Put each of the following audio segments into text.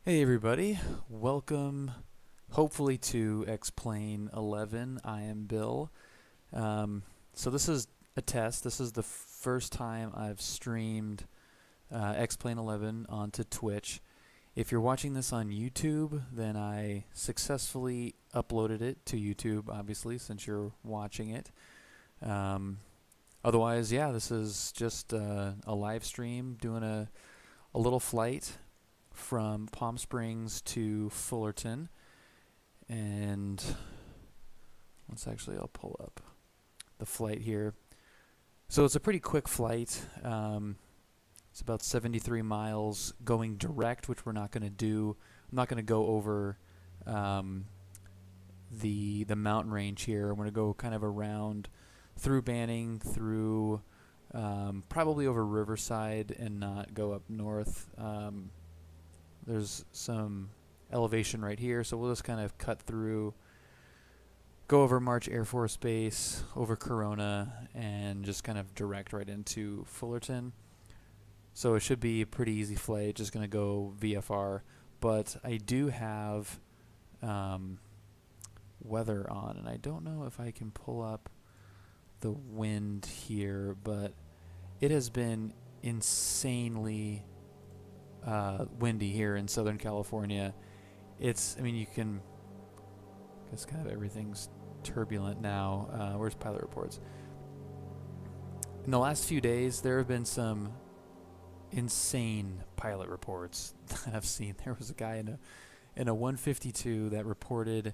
Hey everybody, welcome hopefully to X-Plane 11. I am Bill. So this is a test. This is the first time I've streamed X-Plane 11 onto Twitch. If you're watching this on YouTube, then I successfully uploaded it to YouTube, obviously, since you're watching it. Otherwise, yeah, this is just a live stream doing a little flight from Palm Springs to Fullerton, and I'll pull up the flight here. So it's a pretty quick flight. It's about 73 miles going direct, which we're not going to do. I'm not going to go over the mountain range here. I'm going to go kind of around through Banning, through probably over Riverside, and not go up north. There's some elevation right here, so we'll just kind of cut through, go over March Air Force Base, over Corona, and just kind of direct right into Fullerton. So it should be a pretty easy flight, just going to go VFR. But I do have weather on, and I don't know if I can pull up the wind here, but it has been insanely windy here in Southern California. You can, I guess kind of everything's turbulent now. Where's pilot reports? In the last few days, there have been some insane pilot reports that I've seen. There was a guy in a 152 that reported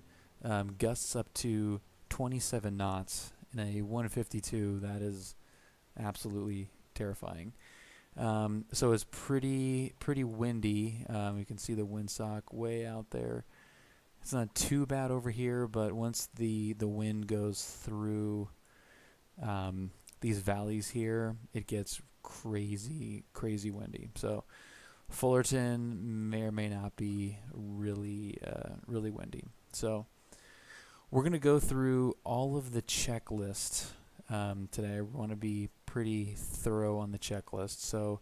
gusts up to 27 knots in a 152. That is absolutely terrifying. So it's pretty windy. You can see the windsock way out there. It's not too bad over here, but once the wind goes through these valleys here, it gets crazy windy. So Fullerton may or may not be really windy. So we're gonna go through all of the checklist today. I want to be pretty thorough on the checklist, so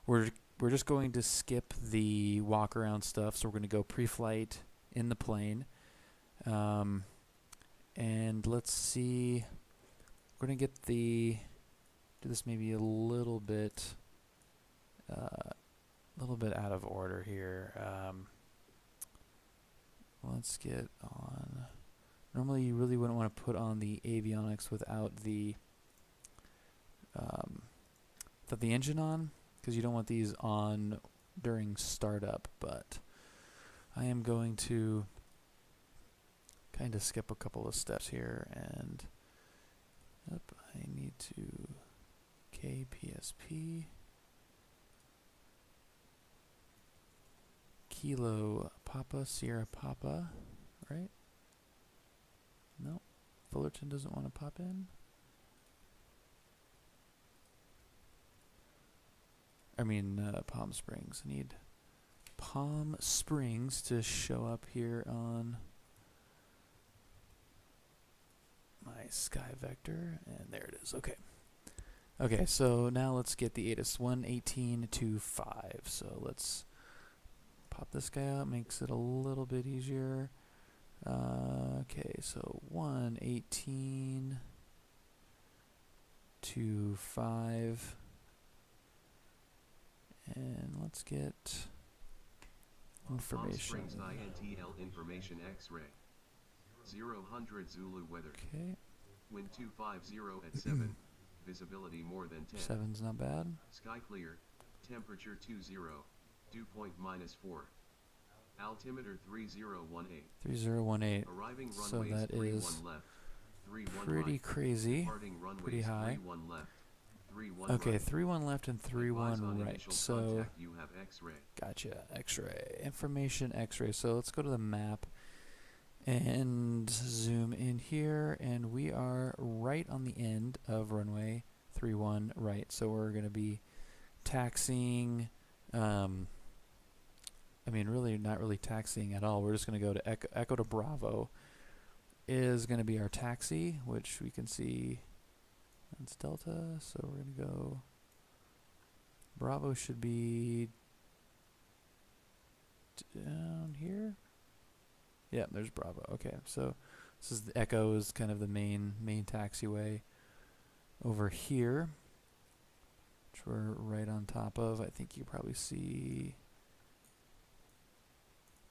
we're just going to skip the walk around stuff. So we're going to go pre-flight in the plane, and let's see. We're going to do this maybe a little bit out of order here. Let's get on. Normally, you really wouldn't want to put on the avionics without the engine on, because you don't want these on during startup. But I am going to kind of skip a couple of steps here, and I need to KPSP Kilo Papa Sierra Papa, right? No, Fullerton doesn't want to pop in. Palm Springs. I need Palm Springs to show up here on my sky vector, and there it is. Okay, so now let's get the ATIS 118.25. So let's pop this guy out, makes it a little bit easier. Okay, so 118.25. And let's get information. Palm Springs INTL information X-ray. 0-100 Zulu weather. Okay. Wind 250 at 7. Visibility more than 10. 7's not bad. Sky clear. Temperature 20. Dew point -4. Altimeter 3018. 3018. Arriving So runway that is is 31 left. 31 pretty right. crazy. Departing runway Pretty is high. 31 left. 31 Okay, right. 31 left and 31 right. So Contact, you have X-ray. gotcha. X-ray. Information X-ray. So let's go to the map and zoom in here, and we are right on the end of runway 31 right. So we're going to be taxiing. Really not really taxiing at all. We're just going to go to Echo to Bravo is going to be our taxi, which we can see that's Delta. So we're going to go Bravo should be down here. Yeah, there's Bravo. Okay, so this is the Echo is kind of the main taxiway over here, which we're right on top of. I think you probably see,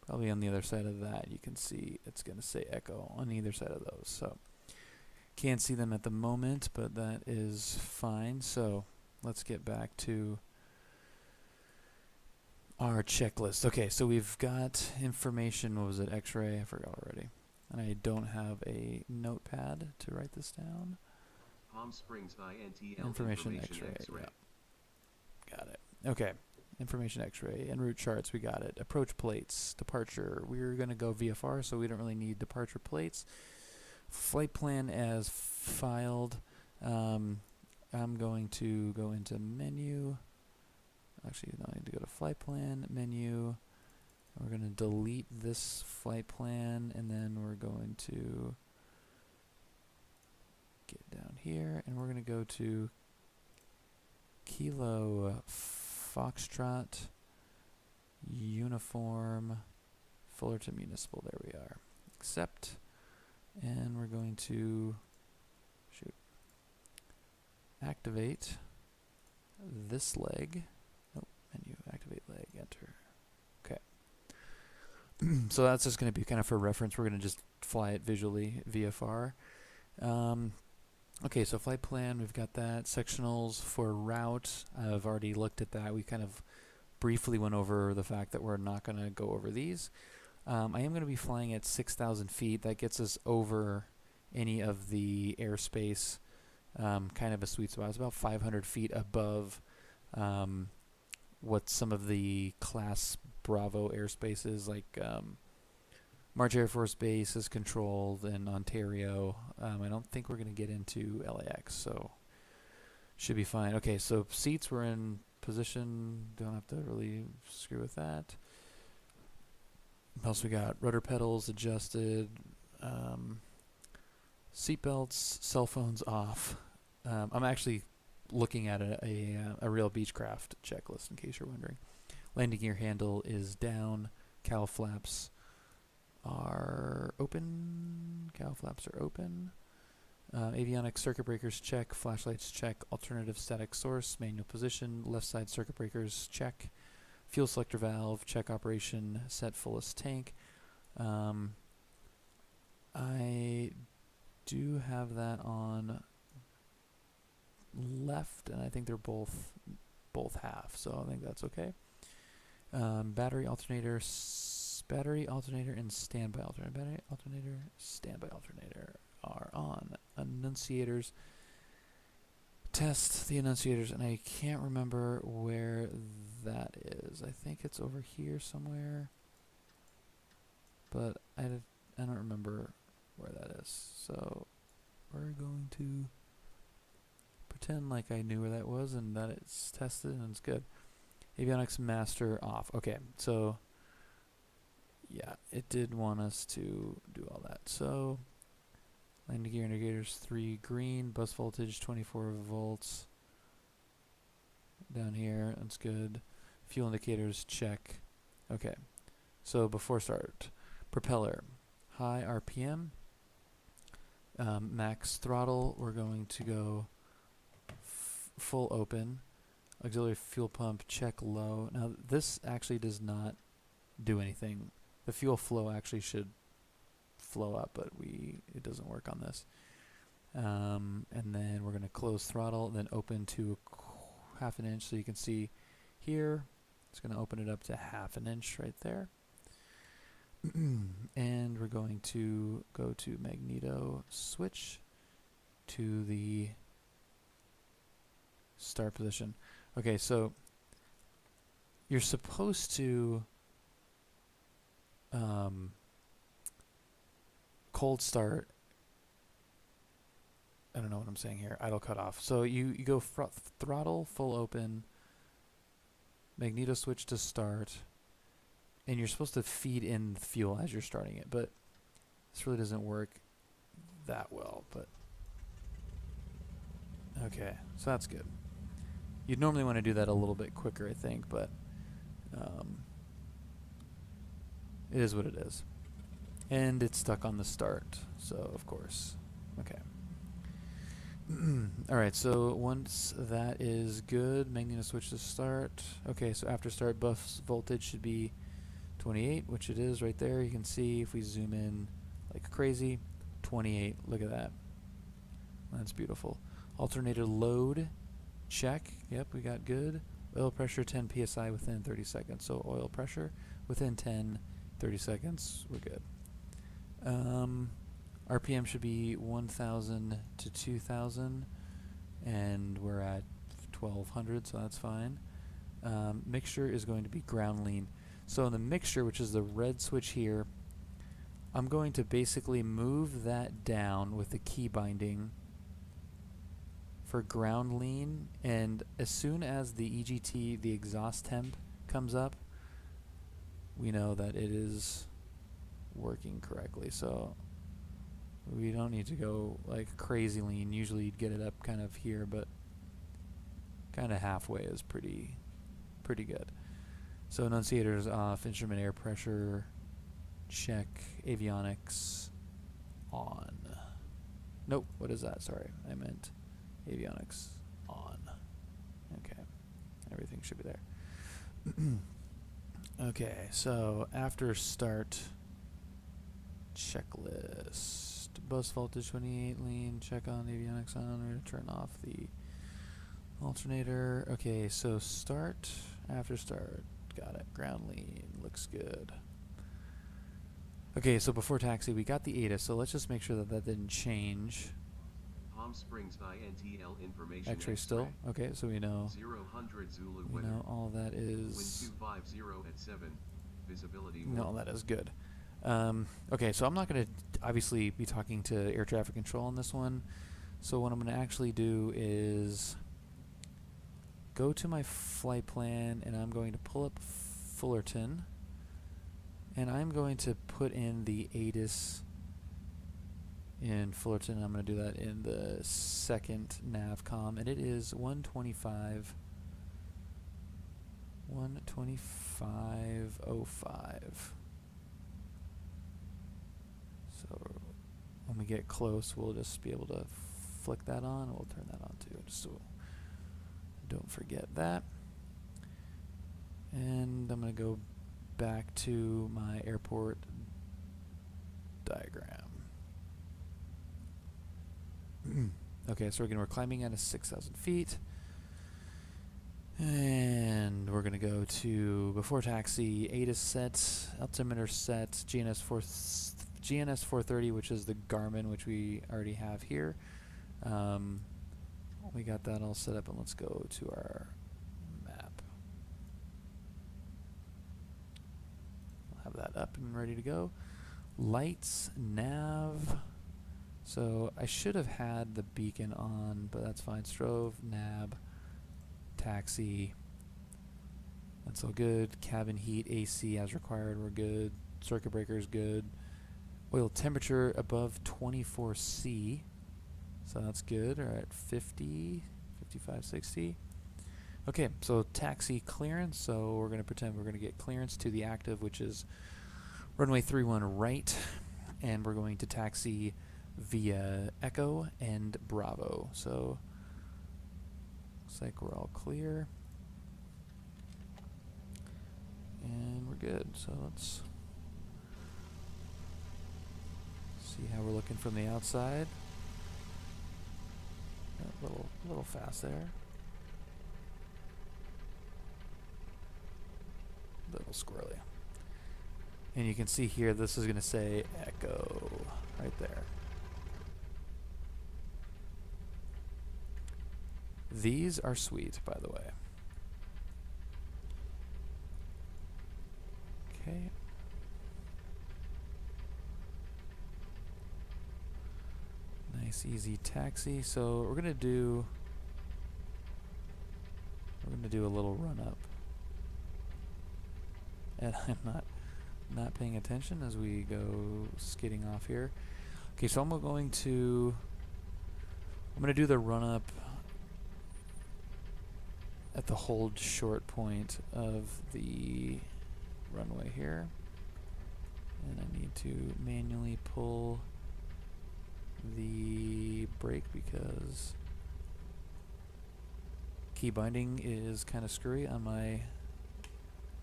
probably on the other side of that, you can see it's going to say Echo on either side of those. So can't see them at the moment, but that is fine. So let's get back to our checklist. Okay, so we've got information. What was it? X-ray? I forgot already. And I don't have a notepad to write this down. Palm Springs INTL Information X-ray. Yeah. Got it. Okay. Information X-ray and route charts. We got it. Approach plates. Departure. We're going to go VFR, so we don't really need departure plates. Flight plan as filed. I'm going to go into menu. Actually, no, I need to go to flight plan, menu. We're going to delete this flight plan, and then we're going to get down here, and we're going to go to Kilo Foxtrot Uniform Fullerton Municipal. There we are. Accept. And we're going to activate this leg. Nope, menu, activate leg, enter. Okay. So that's just going to be kind of for reference. We're going to just fly it visually, VFR. Okay, so flight plan, we've got that. Sectionals for route, I've already looked at that. We kind of briefly went over the fact that we're not going to go over these. I am going to be flying at 6,000 feet. That gets us over any of the airspace, kind of a sweet spot. It's about 500 feet above what some of the Class Bravo airspaces, like March Air Force Base is controlled in Ontario. I don't think we're going to get into LAX, so should be fine. Okay, so seats were in position. Don't have to really screw with that. What else we got? Rudder pedals adjusted. Seatbelts, cell phones off. I'm actually looking at a real Beechcraft checklist, in case you're wondering. Landing gear handle is down. Cowl flaps are open. Cowl flaps are open. Avionics circuit breakers check. Flashlights check. Alternative static source. Manual position. Left side circuit breakers check. Fuel selector valve, check operation, set fullest tank. I do have that on left, and I think they're both half, so I think that's okay. Battery alternator, and standby alternator. Battery alternator, standby alternator are on. Annunciators. Test the annunciators, and I can't remember where that is. I think it's over here somewhere, but I don't remember where that is. So we're going to pretend like I knew where that was and that it's tested and it's good. Avionics master off. Okay, so yeah, it did want us to do all that. So landing gear indicators 3 green, bus voltage 24 volts. Down here, that's good. Fuel indicators check. Okay, so before start, propeller, high RPM, max throttle, we're going to go full open. Auxiliary fuel pump, check low. Now this actually does not do anything. The fuel flow actually should flow up, but it doesn't work on this. And then we're going to close throttle, then open to half an inch, so you can see here it's going to open it up to half an inch right there. And we're going to go to magneto switch to the start position. Okay, so you're supposed to cold start. I don't know what I'm saying here. Idle cutoff. So you go throttle full open, magneto switch to start, and you're supposed to feed in the fuel as you're starting it, but this really doesn't work that well. But okay, so that's good. You'd normally want to do that a little bit quicker, I think, but It is what it is. And it's stuck on the start, so of course. Okay. Alright, so once that is good, I'm going to switch to start. Okay, so after start, bus voltage should be 28, which it is right there. You can see if we zoom in like crazy, 28. Look at that. That's beautiful. Alternator load, check. Yep, we got good. Oil pressure 10 psi within 30 seconds. So oil pressure within 30 seconds, we're good. RPM should be 1,000 to 2,000, and we're at 1,200, so that's fine. Mixture is going to be ground lean. So in the mixture, which is the red switch here, I'm going to basically move that down with the key binding for ground lean, and as soon as the EGT, the exhaust temp, comes up, we know that it is working correctly. So we don't need to go like crazy lean. Usually you'd get it up kind of here, but kind of halfway is pretty good. So annunciators off, instrument air pressure check, avionics on. Nope, what is that? Sorry, I meant avionics on. Okay, everything should be there. Okay, so after start, checklist. Bus voltage 28, lean, check on avionics on, we're going to turn off the alternator. Okay, so start, after start, got it. Ground lean, looks good. Okay, so before taxi, we got the ADA, so let's just make sure that that didn't change. Palm Springs INTL information X-ray still. Okay, so we know. 000 Zulu We weather. know all that Wind is. 250 at 7. Visibility. No, all that is good. Okay, so I'm not going to obviously be talking to air traffic control on this one. So what I'm going to actually do is go to my flight plan, and I'm going to pull up Fullerton, and I'm going to put in the ATIS in Fullerton. I'm going to do that in the second navcom, and it is 125. 125.05. So when we get close, we'll just be able to flick that on. We'll turn that on too, just so don't forget that. And I'm going to go back to my airport diagram. Okay, so we're climbing at 6,000 feet. And we're going to go to before taxi, ATIS set, altimeter set, GNS 430, which is the Garmin, which we already have here. We got that all set up, and let's go to our map. We'll have that up and ready to go. Lights, nav. So I should have had the beacon on, but that's fine. Strove, nav, taxi. That's all good. Cabin heat, AC as required, we're good. Circuit breaker is good. Oil temperature above 24 C. So that's good. All right, 50, 55, 60. Okay, so taxi clearance. So we're going to pretend we're going to get clearance to the active, which is runway 31 right. And we're going to taxi via Echo and Bravo. So looks like we're all clear. And we're good. So let's see how we're looking from the outside. A little fast there. A little squirrely. And you can see here, this is going to say Echo right there. These are sweet, by the way. Okay. Nice, easy taxi. So we're gonna do a little run up, and I'm not paying attention as we go skidding off here. Okay, so I'm gonna do the run up at the hold short point of the runway here. And I need to manually pull the brake because key binding is kind of screwy on my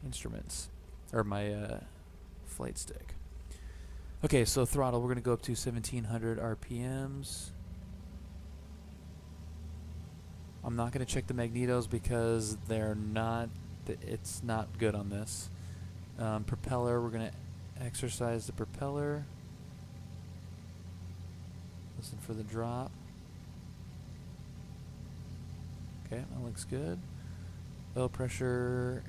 instruments, or my flight stick. Okay, so throttle, we're going to go up to 1700 RPMs. I'm not going to check the magnetos because it's not good on this. Propeller, we're going to exercise the propeller. Listen for the drop. Okay, that looks good. Oil pressure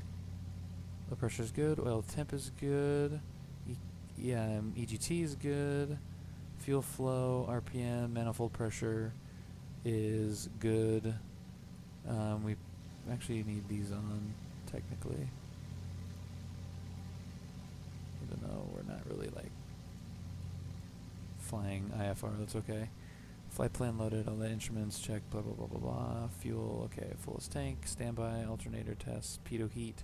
is good. Oil temp is good. EGT is good. Fuel flow, RPM, manifold pressure is good. We actually need these on technically, even though we're not really like flying IFR. That's okay. Flight plan loaded. All the instruments checked. Blah blah blah blah blah. Fuel okay. Fullest tank. Standby. Alternator test. Pitot heat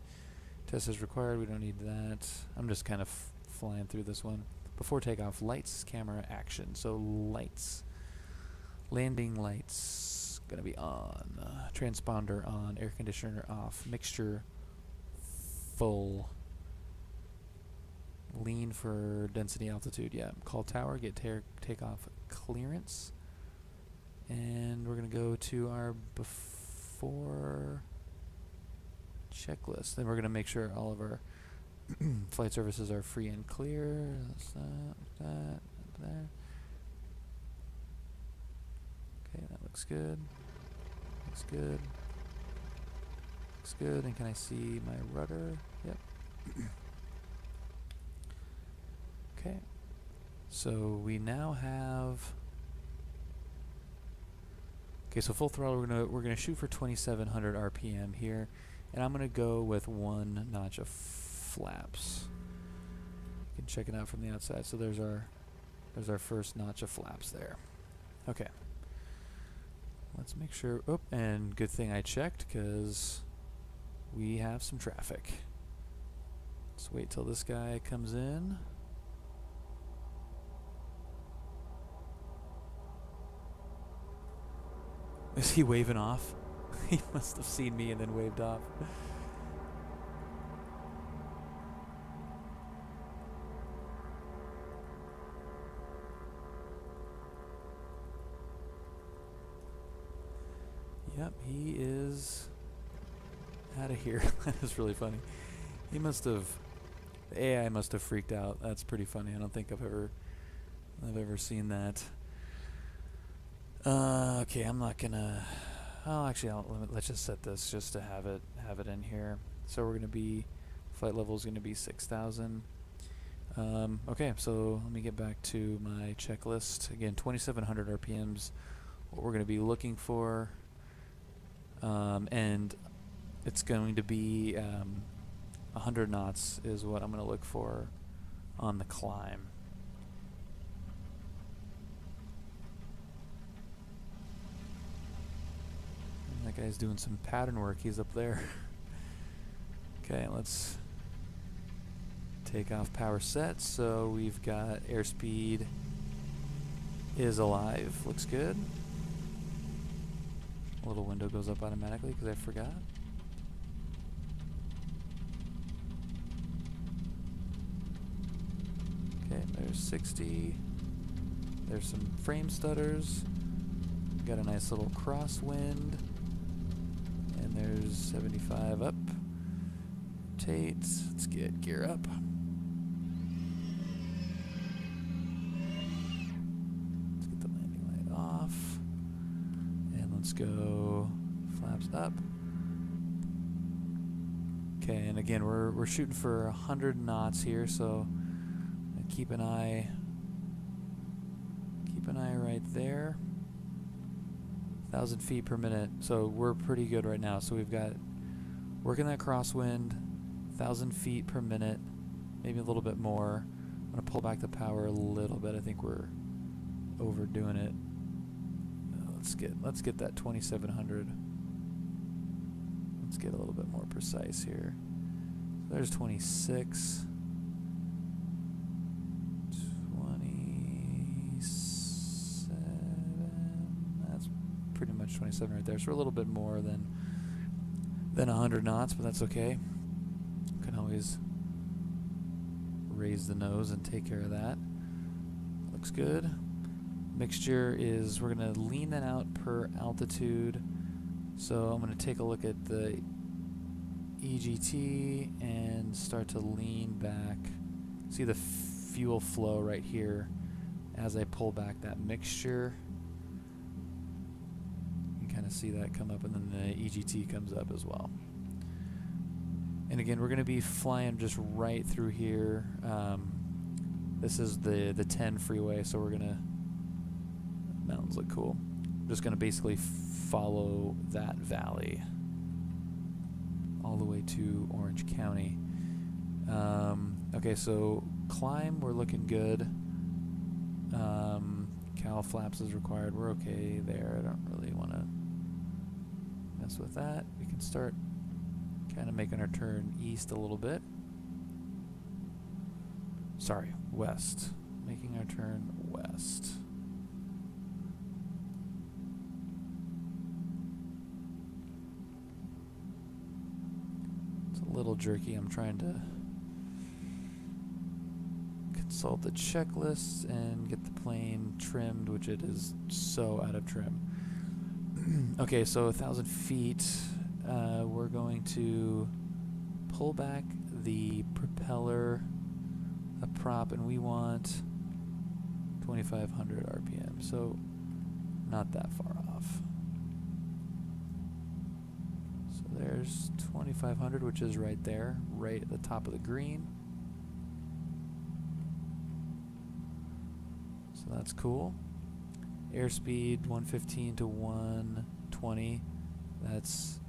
test is required. We don't need that. I'm just kind of flying through this one. Before takeoff, lights, camera, action. So lights. Landing lights gonna be on. Transponder on. Air conditioner off. Mixture full. Lean for density altitude. Yeah. Call tower. Get takeoff clearance. And we're gonna go to our before checklist. Then we're gonna make sure all of our flight services are free and clear. That's that, there. Okay, that looks good. Looks good. Looks good. And can I see my rudder? Yep. Okay. So we now have. Okay, so full throttle. We're gonna shoot for 2,700 RPM here, and I'm gonna go with 1 notch of flaps. You can check it out from the outside. So there's our first notch of flaps there. Okay. Let's make sure. Oh, and good thing I checked because we have some traffic. Let's wait till this guy comes in. Is he waving off? He must have seen me and then waved off. Yep, he is out of here. That is really funny. He must have, the AI must have freaked out. That's pretty funny. I don't think I've ever seen that. Okay, I'm not gonna. Oh, actually, let's just set this just to have it in here. So we're gonna be flight level is gonna be 6,000. Okay, so let me get back to my checklist again. 2,700 RPMs. What we're gonna be looking for. And it's going to be 100 knots is what I'm going to look for on the climb. And that guy's doing some pattern work. He's up there. Okay, let's take off power set. So we've got airspeed is alive. Looks good. A little window goes up automatically because I forgot. Okay, there's 60. There's some frame stutters. Got a nice little crosswind. And there's 75 up. Rotate. Let's get gear up. Let's get the landing light off. And let's go flaps up. Okay, and again, we're shooting for 100 knots here, so keep an eye right there. 1,000 feet per minute, so we're pretty good right now. So we've got working that crosswind, 1,000 feet per minute, maybe a little bit more. I'm gonna pull back the power a little bit. I think we're overdoing it. Let's get that 2,700. Let's get a little bit more precise here. So there's 26. 27 right there. So we're a little bit more than 100 knots, but that's okay. Can always raise the nose and take care of that. Looks good. Mixture is, we're going to lean that out per altitude. So I'm going to take a look at the EGT and start to lean back. See the fuel flow right here as I pull back that mixture. You can kind of see that come up, and then the EGT comes up as well. And again, we're going to be flying just right through here. This is the 10 freeway, so we're going to, mountains look cool. Just going to basically follow that valley all the way to Orange County. Okay, so climb, we're looking good. Cowl flaps is required. We're okay there. I don't really want to mess with that. We can start kind of making our turn east a little bit. Sorry, west. Making our turn west. It's a little jerky. I'm trying to consult the checklists and get the plane trimmed, which it is so out of trim. Okay, so 1,000 feet. We're going to pull back the propeller, a prop, and we want 2,500 RPM, so not that far off. So there's 2,500, which is right there, right at the top of the green. So that's cool. Airspeed 115 to 120. That's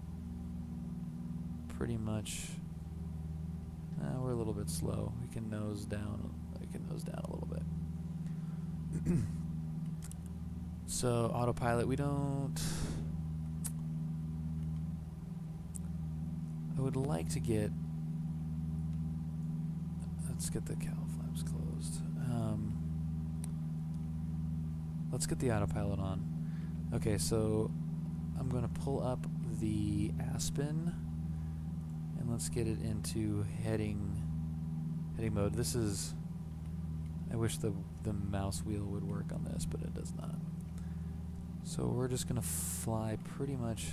pretty much. We're a little bit slow. We can nose down. We can nose down a little bit. So autopilot, we don't. I would like to get. Let's get the cowl flaps closed. Let's get the autopilot on. Okay, so I'm going to pull up the Aspen, and let's get it into heading mode. This is. I wish the mouse wheel would work on this, but it does not. So we're just going to fly pretty much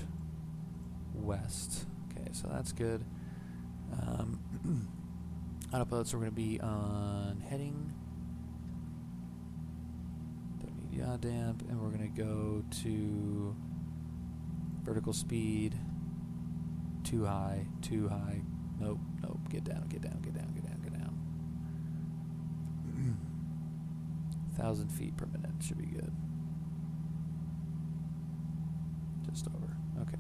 west. Okay, so that's good. Autopilot, so we're going to be on heading. Don't need yaw damp, and we're going to go to vertical speed. Too high, too high. Nope, nope. Get down, get down, get down, get down, get down. 1,000 feet per minute should be good. Just over. Okay.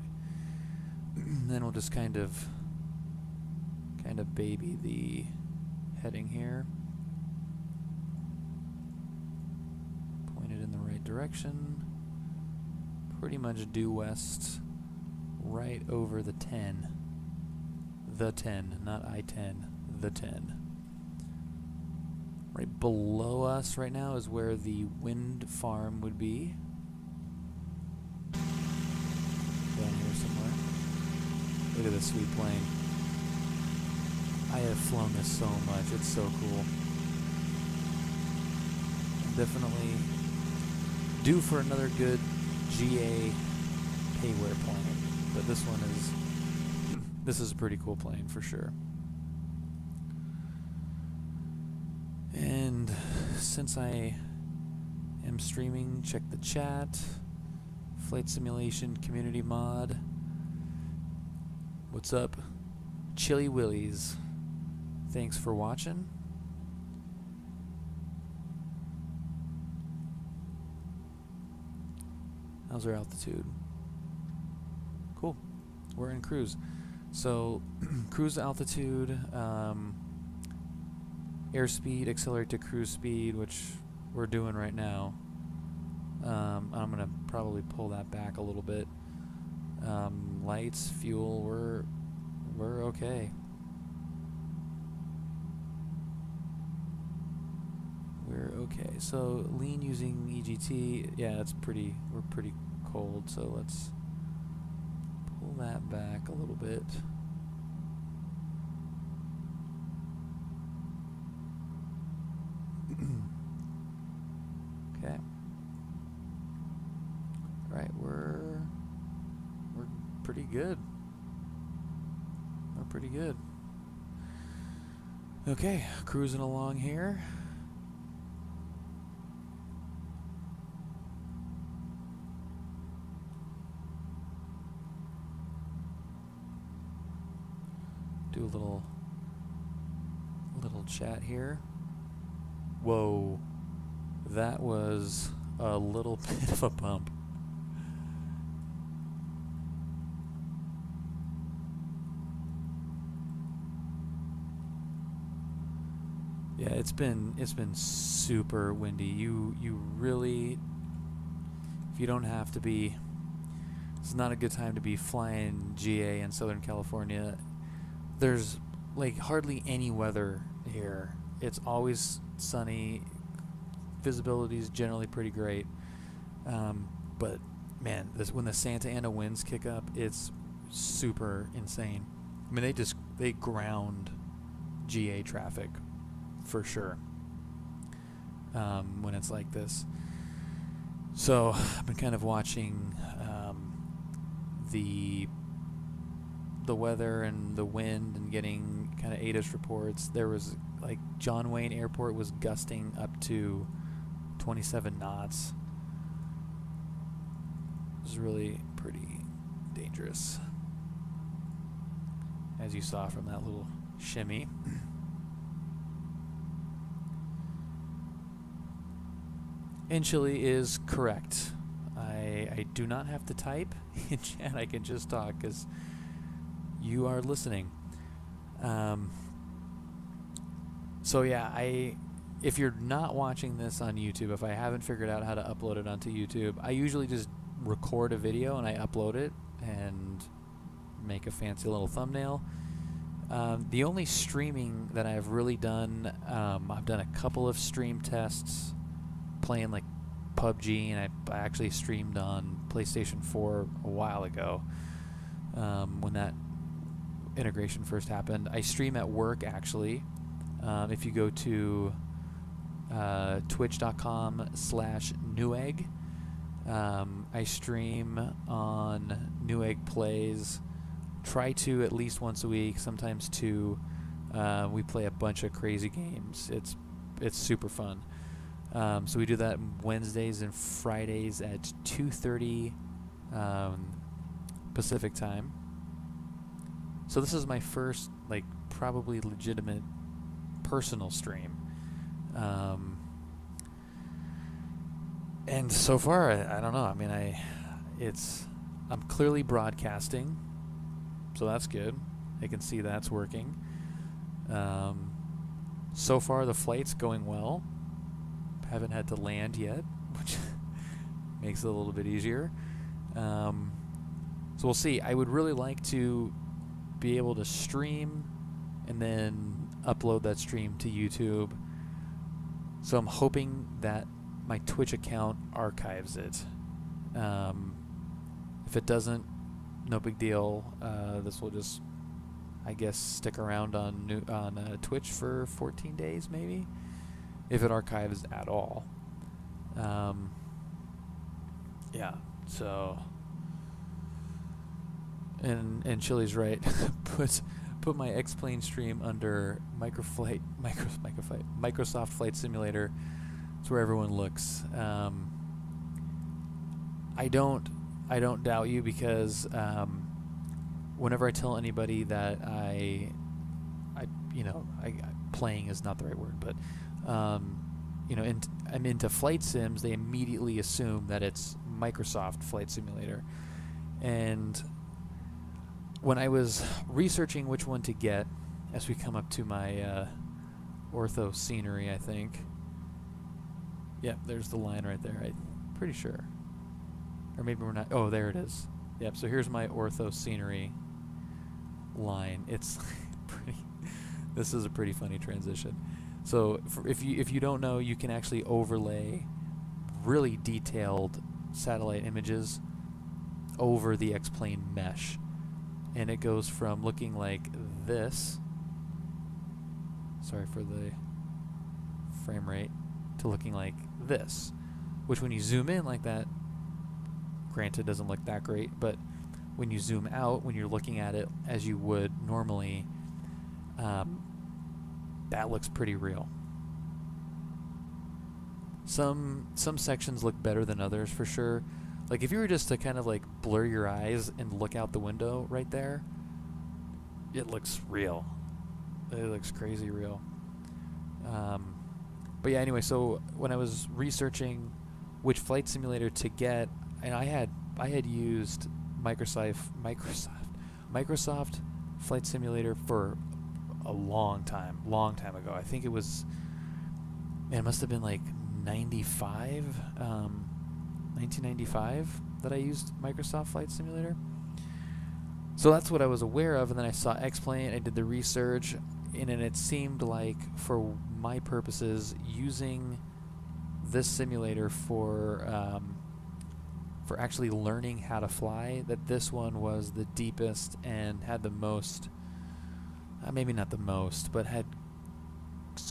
Then we'll just kind of baby the heading here. Point it in the right direction. Pretty much due west, right over the 10. The 10, not I-10, the 10. Right below us right now is where the wind farm would be. Down here somewhere. Look at this sweet plane. I have flown this so much. It's so cool. I'm definitely due for another good GA payware plane. But this one is a pretty cool plane for sure. And since I am streaming, check the chat. Flight Simulation Community Mod. What's up? Chili Willies. Thanks for watching. How's our altitude? Cool. We're in cruise. So, cruise altitude, airspeed, accelerate to cruise speed, which we're doing right now. I'm going to probably pull that back a little bit. Lights, fuel, we're okay. We're okay. So lean using EGT, yeah, we're pretty cold, so let's pull that back a little bit. Okay. Right, we're pretty good. We're pretty good. Okay, cruising along here. Do a little chat here. Whoa, that was a little bit of a bump. Yeah, it's been super windy. You really, if you don't have to be, it's not a good time to be flying GA in Southern California. There's like hardly any weather here. It's always sunny. Visibility is generally pretty great. But man, when the Santa Ana winds kick up, it's super insane. I mean, they ground GA traffic for sure when it's like this. So I've been kind of watching the weather and the wind and getting kind of ATIS reports. There was like John Wayne Airport was gusting up to 27 knots. It was really pretty dangerous, as you saw from that little shimmy. And Chile is correct. I do not have to type in chat. I can just talk because you are listening. So yeah, if you're not watching this on YouTube, if I haven't figured out how to upload it onto YouTube, I usually just record a video and I upload it and make a fancy little thumbnail. The only streaming that I've really done, I've done a couple of stream tests playing like PUBG, and I actually streamed on PlayStation 4 a while ago when that integration first happened. I stream at work actually. If you go to twitch.com/Newegg, I stream on Newegg Plays. Try to at least once a week, sometimes two. We play a bunch of crazy games. It's super fun. So we do that Wednesdays and Fridays at 2:30 Pacific time. So this is my first, like, probably legitimate personal stream. And so far, I don't know. I mean, I'm clearly broadcasting, so that's good. I can see that's working. So far, the flight's going well. Haven't had to land yet, which makes it a little bit easier. So we'll see. I would really like to be able to stream and then upload that stream to YouTube. So I'm hoping that my Twitch account archives it. If it doesn't, no big deal. This will just, I guess, stick around on Twitch for 14 days maybe, if it archives at all. Yeah, so and Chili's right. put my X-Plane stream under Microsoft Flight Simulator. It's where everyone looks. I don't doubt you, because whenever I tell anybody that playing is not the right word, but I'm into flight sims, they immediately assume that it's Microsoft Flight Simulator. And when I was researching which one to get, as we come up to my ortho scenery, I think. Yep, there's the line right there. I'm pretty sure. Or maybe we're not. Oh, there it is. Yep, so here's my ortho scenery line. It's pretty. This is a pretty funny transition. So if you don't know, you can actually overlay really detailed satellite images over the X-plane mesh. And it goes from looking like this, sorry for the frame rate, to looking like this, which when you zoom in like that, granted doesn't look that great, but when you zoom out, when you're looking at it as you would normally, that looks pretty real. Some sections look better than others for sure. Like if you were just to kind of like blur your eyes and look out the window right there, it looks real. It looks crazy real. But yeah, anyway, so when I was researching which flight simulator to get, and I had used Microsoft Flight Simulator for a long time ago. I think it was, man, it must have been like 1995 that I used Microsoft Flight Simulator. So that's what I was aware of, and then I saw X-Plane, I did the research, and then it seemed like, for my purposes, using this simulator for actually learning how to fly, that this one was the deepest and had the most, maybe not the most, but had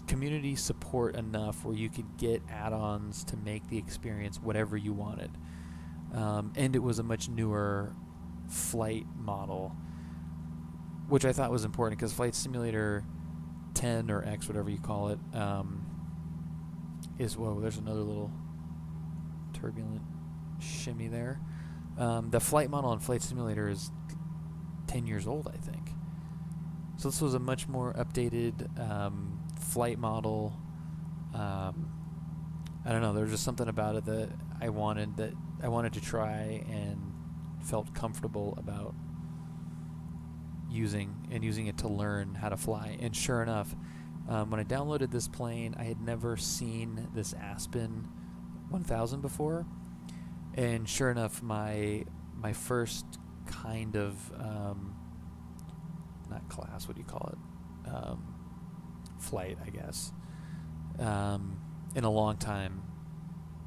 community support enough where you could get add-ons to make the experience whatever you wanted. And it was a much newer flight model, which I thought was important because Flight Simulator 10 or X, whatever you call it, is, whoa, there's another little turbulent shimmy there. The flight model on Flight Simulator is 10 years old, I think. So this was a much more updated flight model. I don't know, there was just something about it that I wanted to try and felt comfortable about using it to learn how to fly. And sure enough, when I downloaded this plane, I had never seen this Aspen 1000 before, and sure enough, my first kind of not class, what do you call it, flight, I guess, in a long time.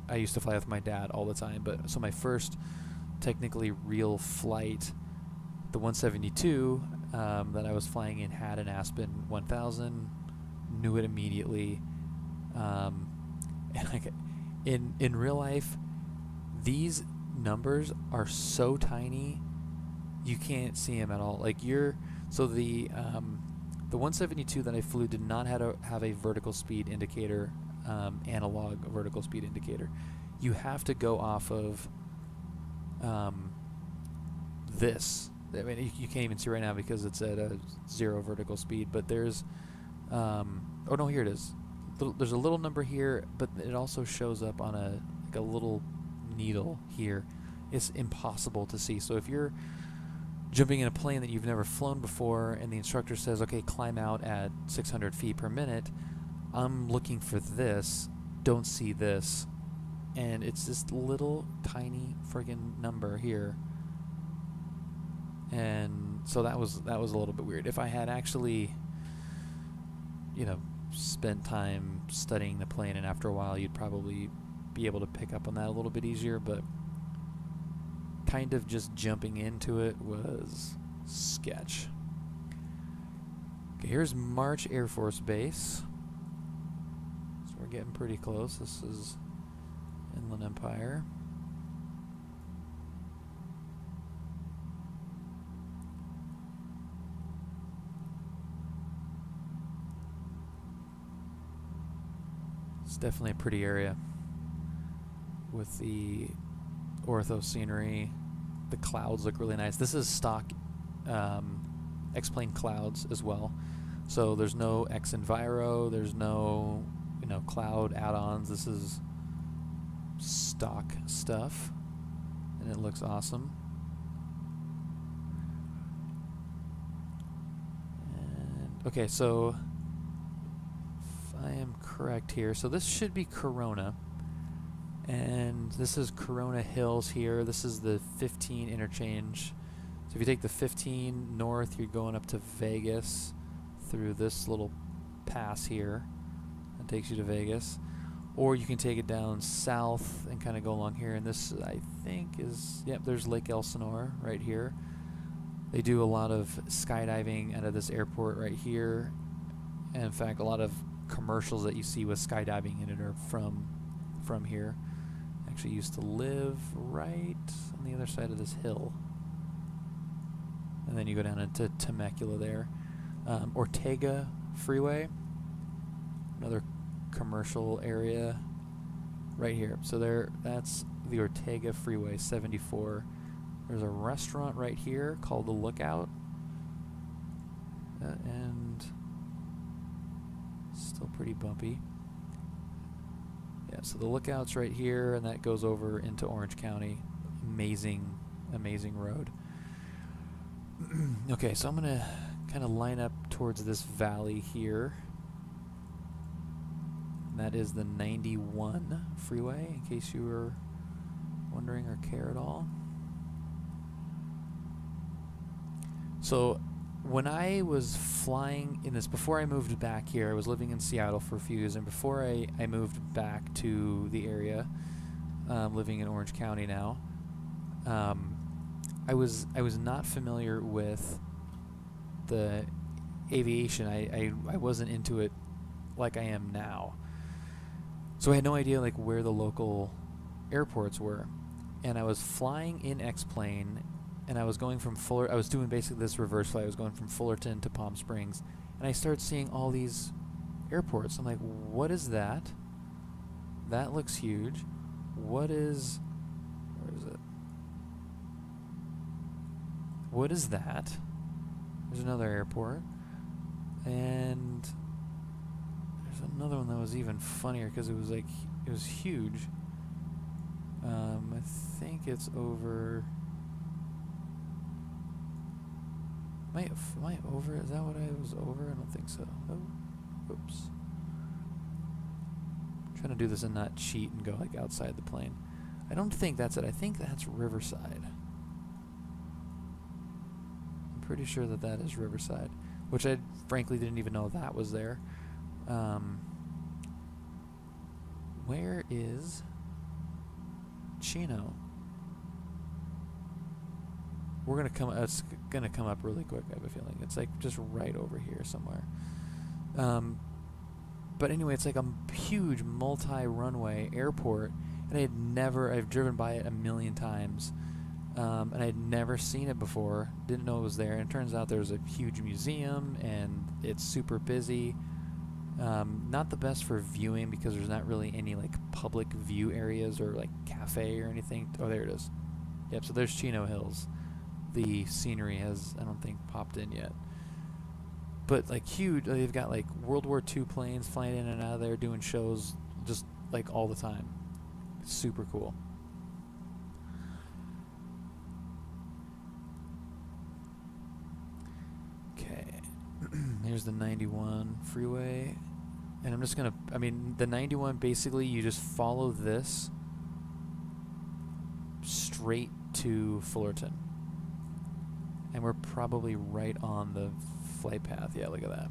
I used to fly with my dad all the time, but so my first technically real flight, the 172 that I was flying in, had an Aspen 1000, knew it immediately, and in real life, these numbers are so tiny you can't see them at all. Like so the 172 that I flew did not have a vertical speed indicator, analog vertical speed indicator. You have to go off of this. I mean, you can't even see right now because it's at a 0 vertical speed, but there's oh no, here it is. There's a little number here, but it also shows up on a little needle here. It's impossible to see. So if you're jumping in a plane that you've never flown before and the instructor says, okay, climb out at 600 feet per minute, I'm looking for this, don't see this, and it's this little tiny friggin' number here. And so that was a little bit weird. If I had actually, spent time studying the plane, and after a while you'd probably be able to pick up on that a little bit easier, but kind of just jumping into it was sketch. Okay, here's March Air Force Base. So we're getting pretty close. This is Inland Empire. It's definitely a pretty area with the ortho scenery. The clouds look really nice. This is stock X-plane clouds as well. So there's no X-Enviro, there's no cloud add-ons. This is stock stuff, and it looks awesome. And okay, so if I am correct here, so this should be Corona. And this is Corona Hills here. This is the 15 interchange. So if you take the 15 north, you're going up to Vegas through this little pass here. That takes you to Vegas. or you can take it down south and kind of go along here. And this, I think, is, yep, there's Lake Elsinore right here. They do a lot of skydiving out of this airport right here. And in fact, a lot of commercials that you see with skydiving in it are from here. Actually used to live right on the other side of this hill. And then you go down into Temecula there. Ortega Freeway, another commercial area right here. So that's the Ortega Freeway 74. There's a restaurant right here called The Lookout. And still pretty bumpy. Yeah, so the Lookout's right here, and that goes over into Orange County. Amazing, amazing road. Okay, so I'm going to kind of line up towards this valley here. And that is the 91 freeway, in case you were wondering or care at all. So when I was flying in this, before I moved back here, I was living in Seattle for a few years, and before I moved back to the area, living in Orange County now, I was not familiar with the aviation. I wasn't into it like I am now. So I had no idea like where the local airports were. And I was flying in X-plane, and I was going from I was doing basically this reverse flight. I was going from Fullerton to Palm Springs, and I started seeing all these airports. I'm like, what is that? That looks huge. Where is it? What is that? There's another airport. And there's another one that was even funnier because it was huge. I think it's over. Am I over? Is that what I was over? I don't think so. Oh, oops. I'm trying to do this and not cheat and go like outside the plane. I don't think that's it. I think that's Riverside. I'm pretty sure that is Riverside, which I frankly didn't even know that was there. Where is Chino? It's gonna come up really quick, I have a feeling. It's like just right over here somewhere. But anyway, it's like a huge multi-runway airport, and I've driven by it a million times, and I had never seen it before, didn't know it was there, and it turns out there's a huge museum, and it's super busy. Not the best for viewing because there's not really any like public view areas or like cafe or anything. Oh, there it is. Yep, so there's Chino Hills. The scenery has, I don't think, popped in yet. But like huge, they've got like World War II planes flying in and out of there doing shows just like all the time. It's super cool. Okay, here's the 91 freeway. And I'm just gonna, the 91, basically you just follow this straight to Fullerton. And we're probably right on the flight path. Yeah, look at that.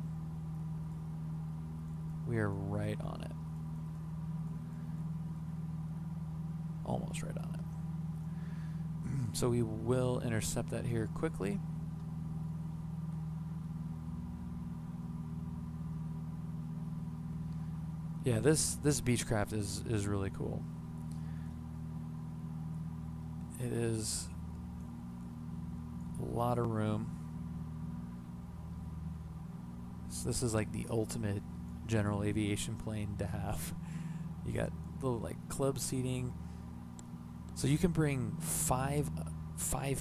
We are right on it. Almost right on it. So we will intercept that here quickly. Yeah, this Beechcraft is really cool. It is a lot of room. So this is like the ultimate general aviation plane to have. You got little like club seating, so you can bring five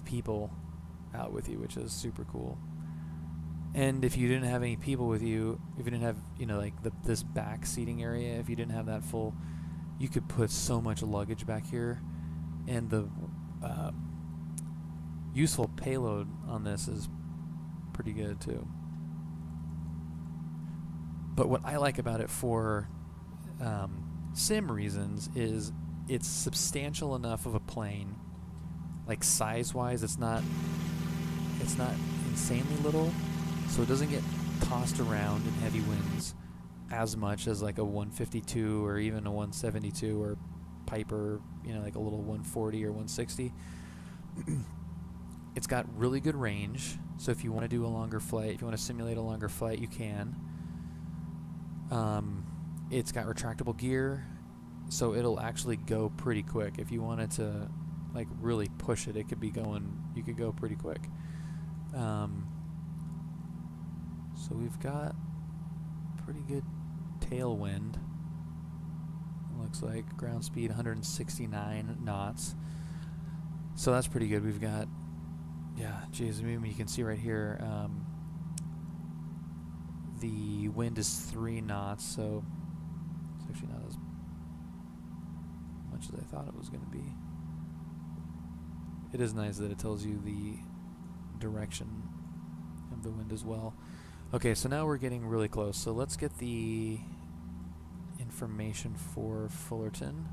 people out with you, which is super cool. And if you didn't have any people with you, if you didn't have like this back seating area, if you didn't have that full, you could put so much luggage back here, and the useful payload on this is pretty good too. But what I like about it for sim reasons is it's substantial enough of a plane, like size-wise. It's not insanely little, so it doesn't get tossed around in heavy winds. as much as like a 152 or even a 172 or Piper, you know, like a little 140 or 160. It's got really good range, so if you want to do a longer flight, if you want to simulate a longer flight, you can. It's got retractable gear, so it'll actually go pretty quick. If you wanted to like really push it, it could be going, you could go pretty quick. So we've got pretty good tailwind. Looks like ground speed 169 knots. So that's pretty good. We've got, yeah, geez, I mean, you can see right here, the wind is 3 knots, so it's actually not as much as I thought it was going to be. It is nice that it tells you the direction of the wind as well. Okay, so now we're getting really close. So let's get the information for Fullerton.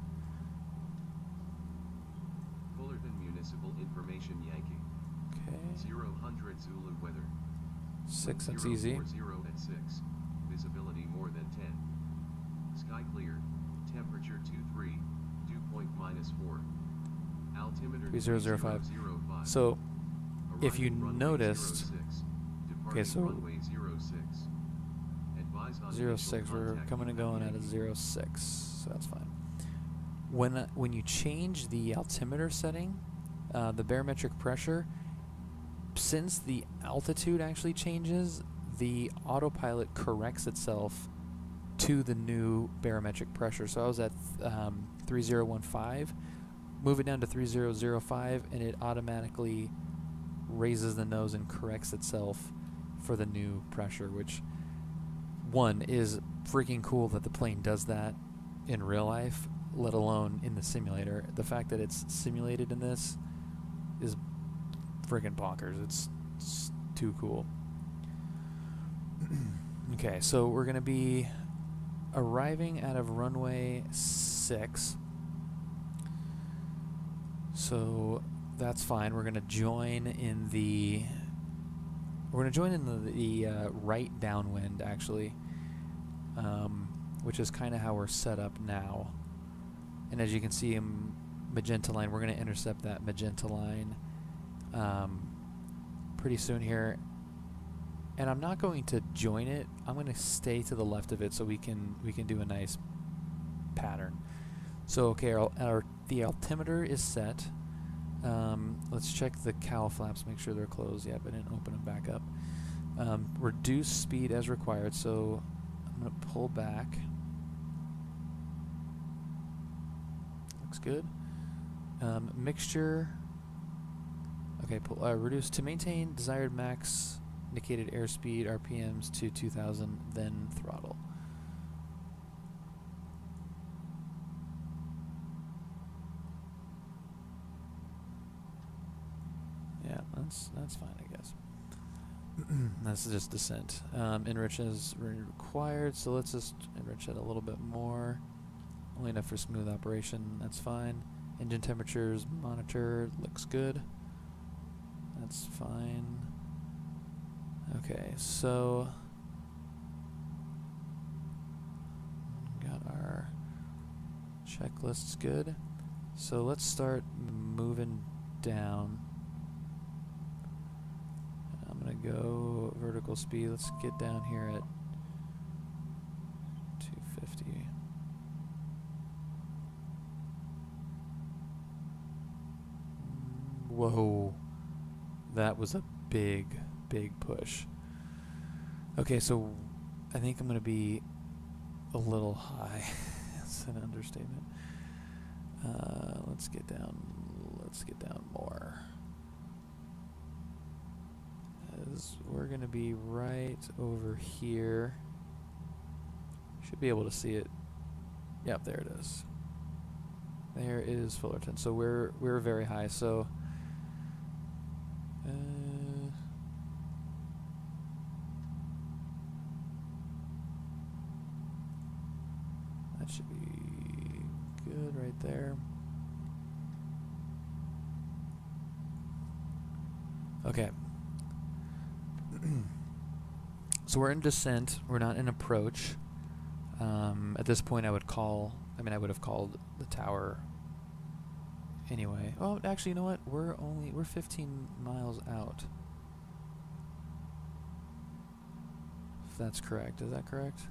Fullerton Municipal Information Yankee. Okay. 000 Zulu weather. 6, that's easy. 040 at 6. Visibility more than 10. Sky clear. Temperature 23. Dew point -4. Altimeter 3005. 3005. So if you Arriving runway noticed, 06. okay, so Runway 06. Advise on 06, we're contact coming and going at a Yankee. 06, so that's fine. When you change the altimeter setting, the barometric pressure, since the altitude actually changes, the autopilot corrects itself to the new barometric pressure. So I was at 3015, move it down to 3005, and it automatically raises the nose and corrects itself for the new pressure, which one is freaking cool that the plane does that in real life, let alone in the simulator. The fact that it's simulated in this is freaking bonkers. It's too cool. Okay, so we're going to be arriving out of runway 6. So that's fine. We're going to join in the right downwind, actually, which is kind of how we're set up now. And as you can see in magenta line, we're going to intercept that magenta line pretty soon here. And I'm not going to join it. I'm going to stay to the left of it so we can do a nice pattern. So okay, the altimeter is set. Let's check the cowl flaps, make sure they're closed. Yep, I didn't open them back up. Reduce speed as required, so I'm going to pull back. Looks good. Mixture. Okay, reduce to maintain desired max indicated airspeed RPMs to 2000, then throttle. Yeah, that's fine, I guess. That's just descent. Enrich is required, so let's just enrich it a little bit more. Only enough for smooth operation, that's fine. Engine temperatures monitor, looks good. That's fine. Okay, so got our checklists good. So let's start moving down. I'm gonna go vertical speed. Let's get down here at 250. Whoa, that was a big push. Okay, so I think I'm gonna be a little high. That's an understatement. Let's get down more. As we're gonna be right over here. Should be able to see it. Yep, there it is. There is Fullerton. So we're very high. So that should be good right there. Okay. So we're in descent. We're not in approach. At this point, I would have called the tower anyway. Oh, actually, you know what? We're 15 miles out. If that's correct. Is that correct?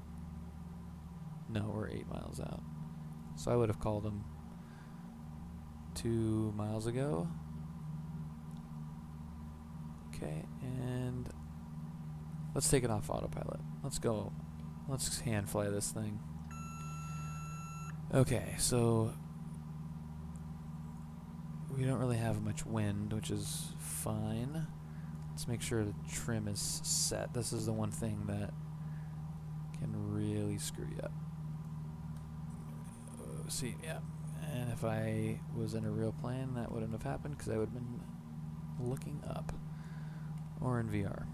No, we're 8 miles out. So I would have called them 2 miles ago. Okay, and let's take it off autopilot. Let's go. Let's hand fly this thing. Okay, so we don't really have much wind, which is fine. Let's make sure the trim is set. This is the one thing that can really screw you up. See, yeah. And if I was in a real plane, that wouldn't have happened because I would have been looking up. Or in VR.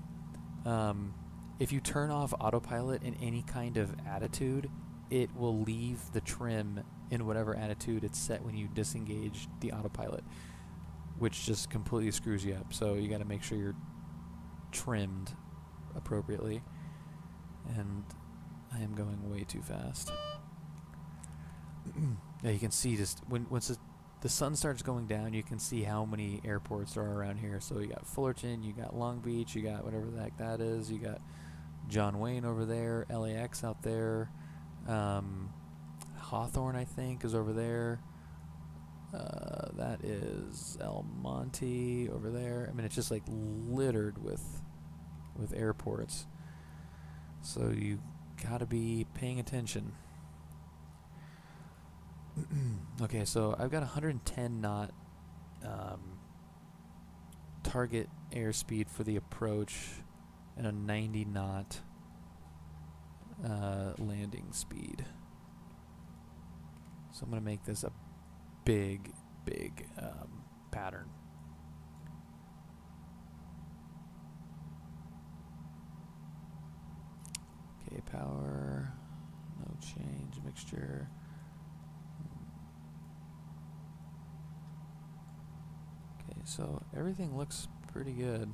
If you turn off autopilot in any kind of attitude, it will leave the trim in whatever attitude it's set when you disengage the autopilot, which just completely screws you up. So you got to make sure you're trimmed appropriately. And I am going way too fast. Yeah, you can see just once the sun starts going down, you can see how many airports there are around here. So you got Fullerton, you got Long Beach, you got whatever the heck that is, you got John Wayne over there, LAX out there, Hawthorne I think is over there. That is El Monte over there. I mean, it's just like littered with airports. So you gotta be paying attention. Okay, so I've got 110 knot target airspeed for the approach and a 90 knot landing speed. So I'm going to make this a big pattern. Okay, power, no change, mixture. So everything looks pretty good.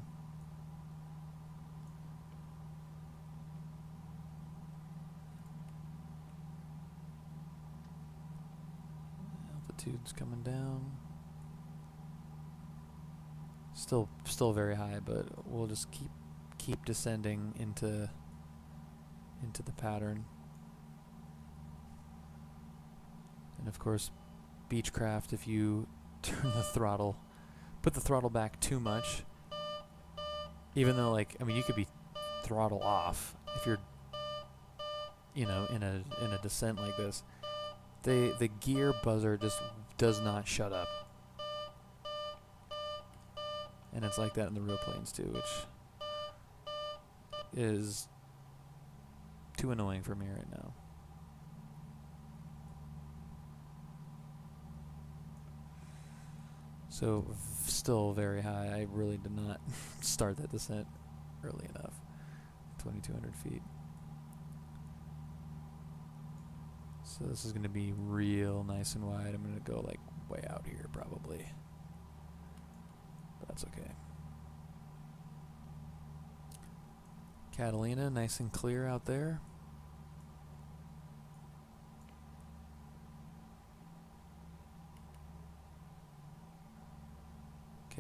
Altitude's coming down. Still very high, but we'll just keep descending into the pattern. And of course, Beechcraft, if you turn the throttle, put the throttle back too much, even though, like, I mean, you could be throttle off if you're, you know, in a descent like this. The gear buzzer just does not shut up, and it's like that in the real planes too, which is too annoying for me right now. So still very high. I really did not start that descent early enough. 2,200 feet. So this is going to be real nice and wide. I'm going to go like way out here probably. But that's okay. Catalina, nice and clear out there.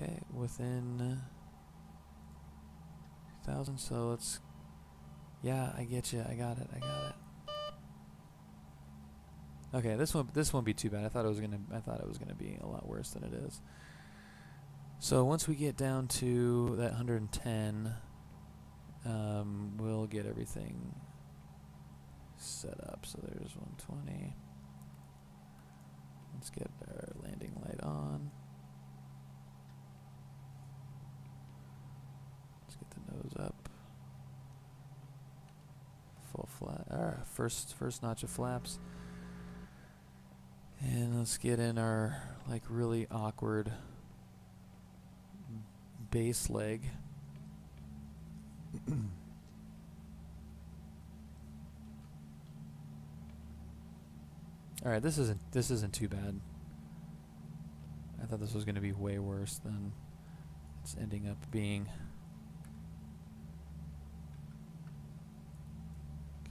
Okay, within 2,000, so let's, yeah, I get you, I got it. Okay, this won't be too bad. I thought it was gonna be a lot worse than it is. So once we get down to that 110, we'll get everything set up. So there's 120. Let's get our landing light on. Nose up. Full flat. Alright, first notch of flaps. And let's get in our like really awkward base leg. Alright, this isn't too bad. I thought this was gonna be way worse than it's ending up being.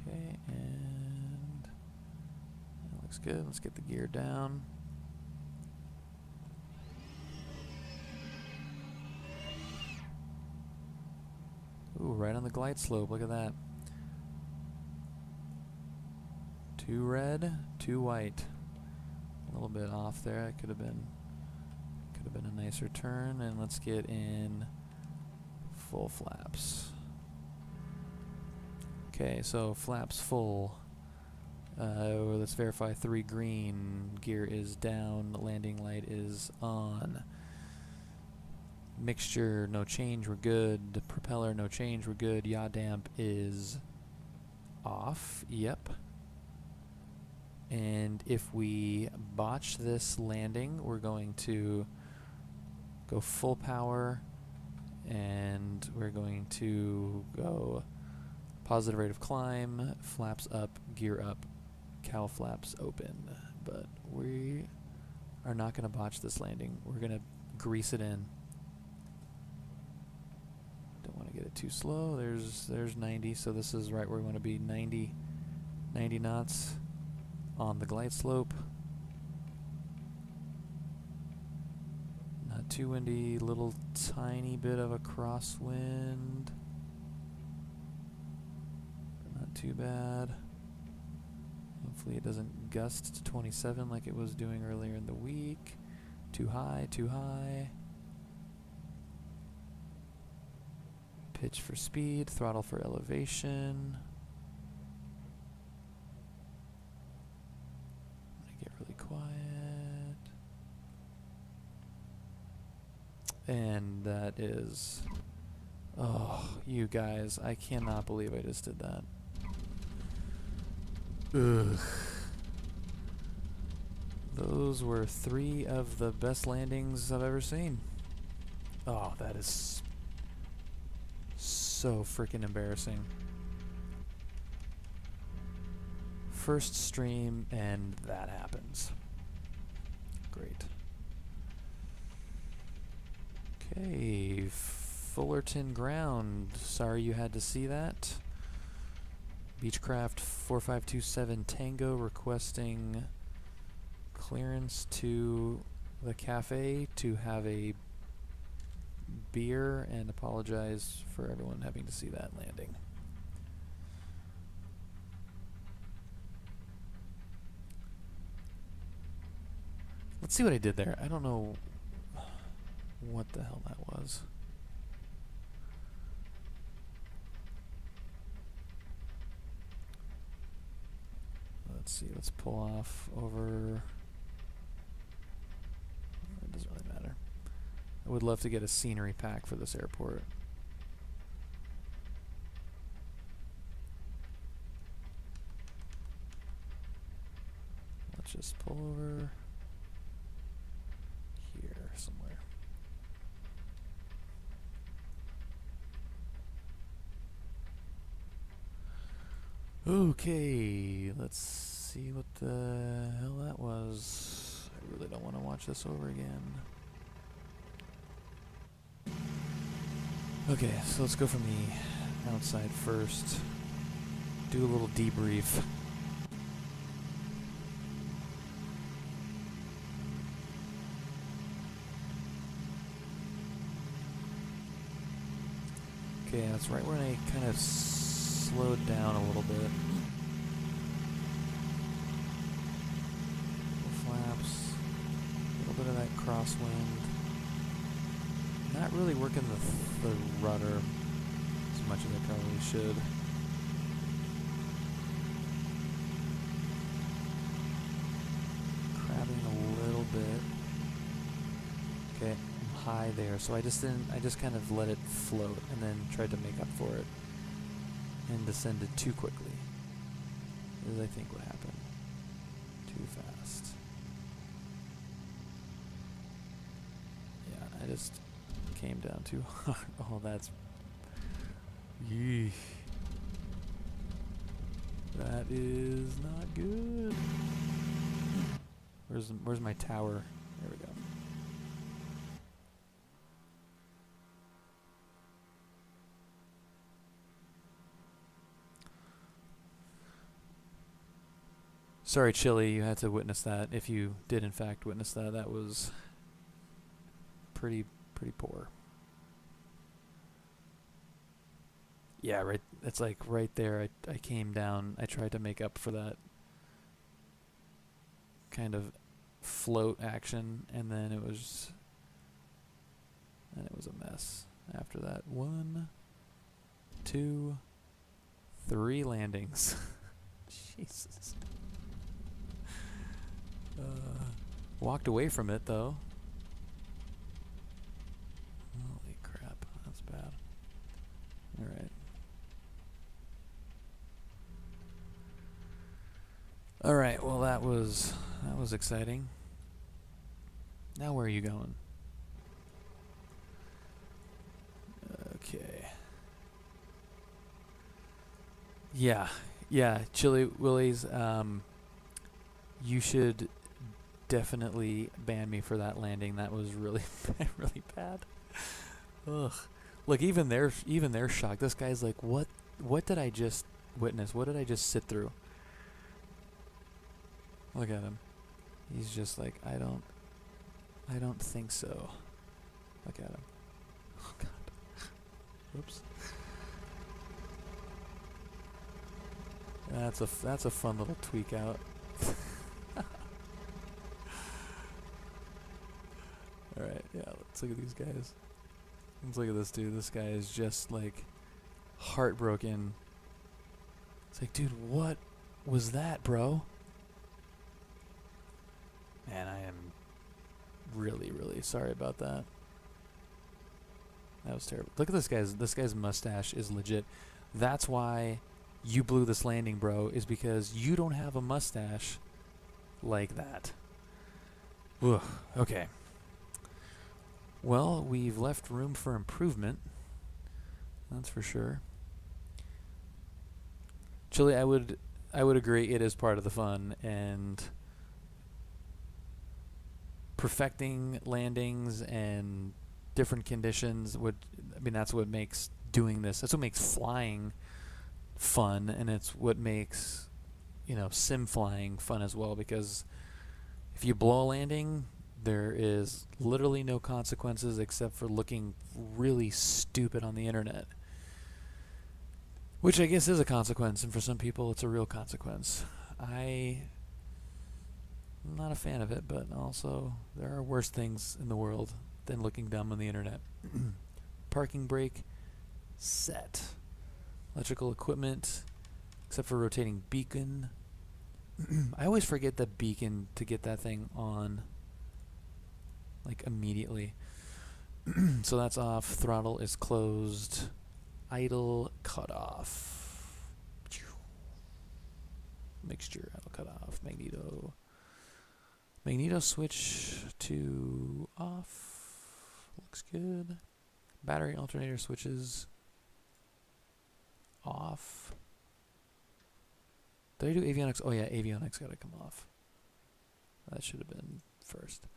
Okay, and Looks good. Let's get the gear down. Ooh, right on the glide slope. Look at that. 2 red, 2 white. A little bit off there. It could have been a nicer turn. And let's get in full flaps. Okay, so flaps full. Let's verify 3 green. Gear is down. Landing light is on. Mixture, no change, we're good. Propeller, no change, we're good. Yaw damp is off. Yep. And if we botch this landing, we're going to go full power, and we're going to go positive rate of climb, flaps up, gear up, cow flaps open. But we are not going to botch this landing. We're going to grease it in. Don't want to get it too slow. There's 90, so this is right where we want to be. 90 knots on the glide slope. Not too windy, little tiny bit of a crosswind. Not too bad. Hopefully it doesn't gust to 27 like it was doing earlier in the week. Too high, too high. Pitch for speed, throttle for elevation. I'm gonna get really quiet. And that is... Oh, you guys, I cannot believe I just did that. Ugh. Those were 3 of the best landings I've ever seen. Oh, that is so freaking embarrassing. First stream and that happens. Great. Okay, Fullerton ground. Sorry you had to see that. Beechcraft 4527 Tango requesting clearance to the cafe to have a beer, and apologize for everyone having to see that landing. Let's see what I did there. I don't know what the hell that was. Let's see, let's pull off over... It doesn't really matter. I would love to get a scenery pack for this airport. Let's just pull over here somewhere. Okay, let's see what the hell that was. I really don't want to watch this over again. Okay, so let's go from the outside first. Do a little debrief. Okay, that's right when I kind of slowed down a little bit. Little flaps, a little bit of that crosswind. Not really working the rudder as much as I probably should. Crabbing a little bit. Okay, I'm high there, so I just kind of let it float and then tried to make up for it and descended too quickly. Is I think what happened. Too fast. Yeah, I just came down too hard. Oh, that's... Yeesh. That is not good. Where's my tower? There we go. Sorry, Chili, you had to witness that. If you did in fact witness that, that was pretty poor. Yeah, right. It's like right there. I came down. I tried to make up for that kind of float action, and then it was a mess after that. 1, 2, 3 landings. Jesus. Walked away from it though. Holy crap, that's bad. All right. All right. Well, that was exciting. Now where are you going? Okay. Yeah, Chili Willies. You should definitely ban me for that landing. That was really really bad. Ugh. Look, even they're shocked. This guy's like, what did I just witness? What did I just sit through? Look at him. He's just like, I don't think so. Look at him. Oh god. Whoops. That's a fun little tweak out. All right, yeah. Let's look at these guys. Let's look at this dude. This guy is just like heartbroken. It's like, dude, what was that, bro? Man, I am really, really sorry about that. That was terrible. Look at this guy's mustache is legit. That's why you blew this landing, bro, is because you don't have a mustache like that. Ugh, okay. Well, we've left room for improvement. That's for sure. Chili, I would agree it is part of the fun, and perfecting landings and different conditions that's what makes doing this. That's what makes flying fun, and it's what makes, sim flying fun as well, because if you blow a landing, there is literally no consequences except for looking really stupid on the internet. Which I guess is a consequence, and for some people it's a real consequence. I'm not a fan of it, but also there are worse things in the world than looking dumb on the internet. Parking brake set. Electrical equipment, except for rotating beacon. I always forget the beacon to get that thing on, like, immediately. So that's off. Throttle is closed. Idle cut off. Mixture idle cut off. Magneto switch to off. Looks good. Battery alternator switches off. Did I do avionics? Oh yeah, avionics gotta come off. That should have been first.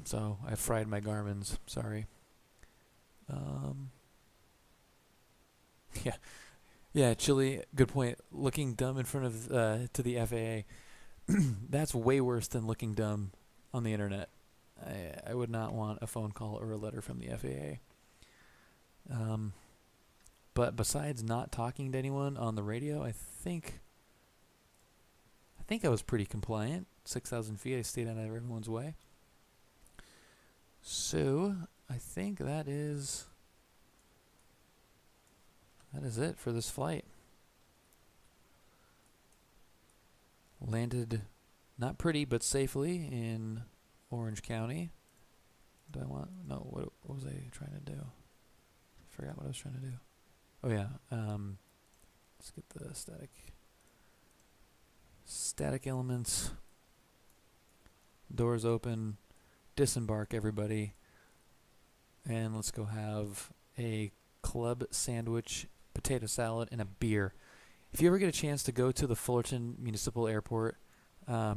So I fried my Garmin's. Sorry. Yeah, Chili. Good point. Looking dumb in front of to the FAA. That's way worse than looking dumb on the internet. I would not want a phone call or a letter from the FAA. But besides not talking to anyone on the radio, I think I was pretty compliant. 6,000 feet, I stayed out of everyone's way. So I think that is it for this flight. Landed not pretty, but safely in Orange County. What was I trying to do? I forgot what I was trying to do. Oh yeah, let's get the static elements. Doors open. Disembark, everybody. And let's go have a club sandwich, potato salad, and a beer. If you ever get a chance to go to the Fullerton Municipal Airport, I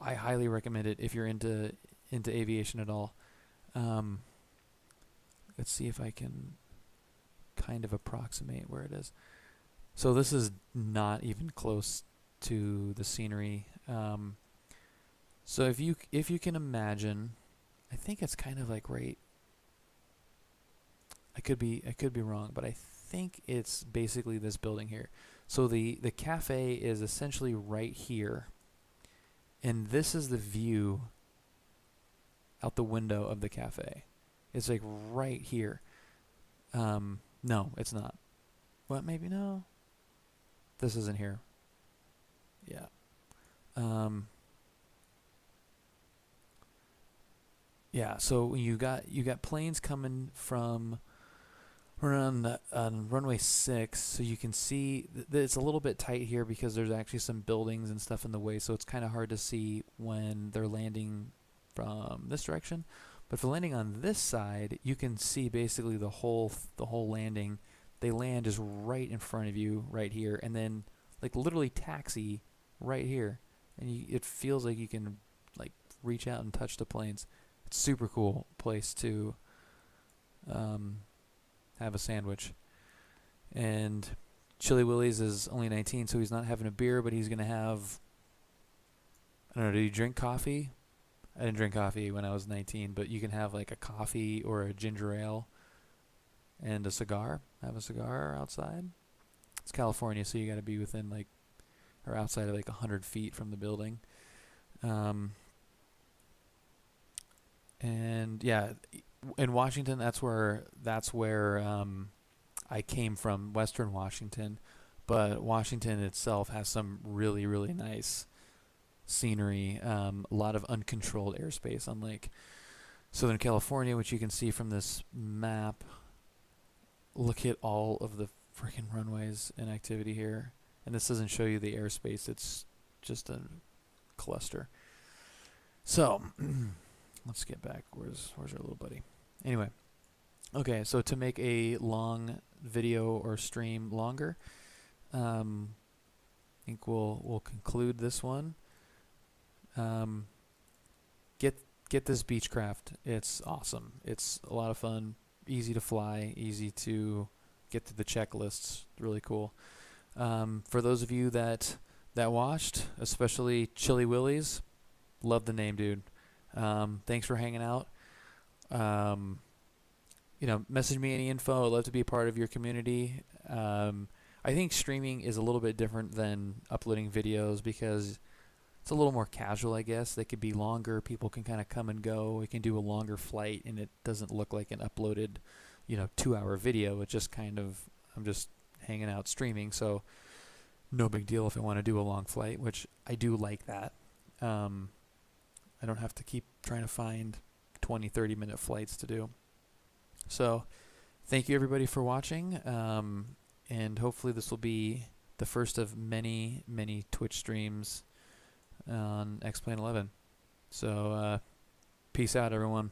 highly recommend it if you're into aviation at all. Let's see if I can kind of approximate where it is. So this is not even close to the scenery. So if you can imagine, I think it's kind of like right. I could be wrong, but I think it's basically this building here. So the cafe is essentially right here, and this is the view out the window of the cafe. It's like right here. No, it's not. What? Maybe no. This isn't here. Yeah. Yeah. So you got planes coming from around on runway 6, so you can see it's a little bit tight here because there's actually some buildings and stuff in the way, so it's kind of hard to see when they're landing from this direction. But for landing on this side, you can see basically the whole landing. They land just right in front of you, right here, and then like literally taxi right here, and it feels like you can like reach out and touch the planes. It's super cool place to have a sandwich. And Chili Willy's is only 19, so he's not having a beer, but he's gonna have, I don't know, do you drink coffee? I didn't drink coffee when I was 19, but you can have like a coffee or a ginger ale and a cigar. Have a cigar outside. It's California, so you got to be within like, or outside of like 100 feet from the building. And yeah, in Washington, that's where I came from, Western Washington. But Washington itself has some really, really nice scenery, a lot of uncontrolled airspace, unlike Southern California, which you can see from this map. Look at all of the freaking runways and activity here. And this doesn't show you the airspace, it's just a cluster. So, let's get back. Where's our little buddy? Anyway, okay, so to make a long video or stream longer, I think we'll conclude this one. Get this Beechcraft. It's awesome. It's a lot of fun. Easy to fly. Easy to get through the checklists. Really cool. For those of you that watched, especially Chili Willy's, love the name, dude. Thanks for hanging out. Message me any info. I'd love to be a part of your community. I think streaming is a little bit different than uploading videos because it's a little more casual, I guess. They could be longer. People can kind of come and go. We can do a longer flight, and it doesn't look like an uploaded, 2-hour video. It's just kind of, I'm just hanging out streaming, so no big deal if I want to do a long flight, which I do like that. I don't have to keep trying to find 20, 30-minute flights to do. So thank you, everybody, for watching, and hopefully this will be the first of many, many Twitch streams on X-Plane 11. So peace out, everyone.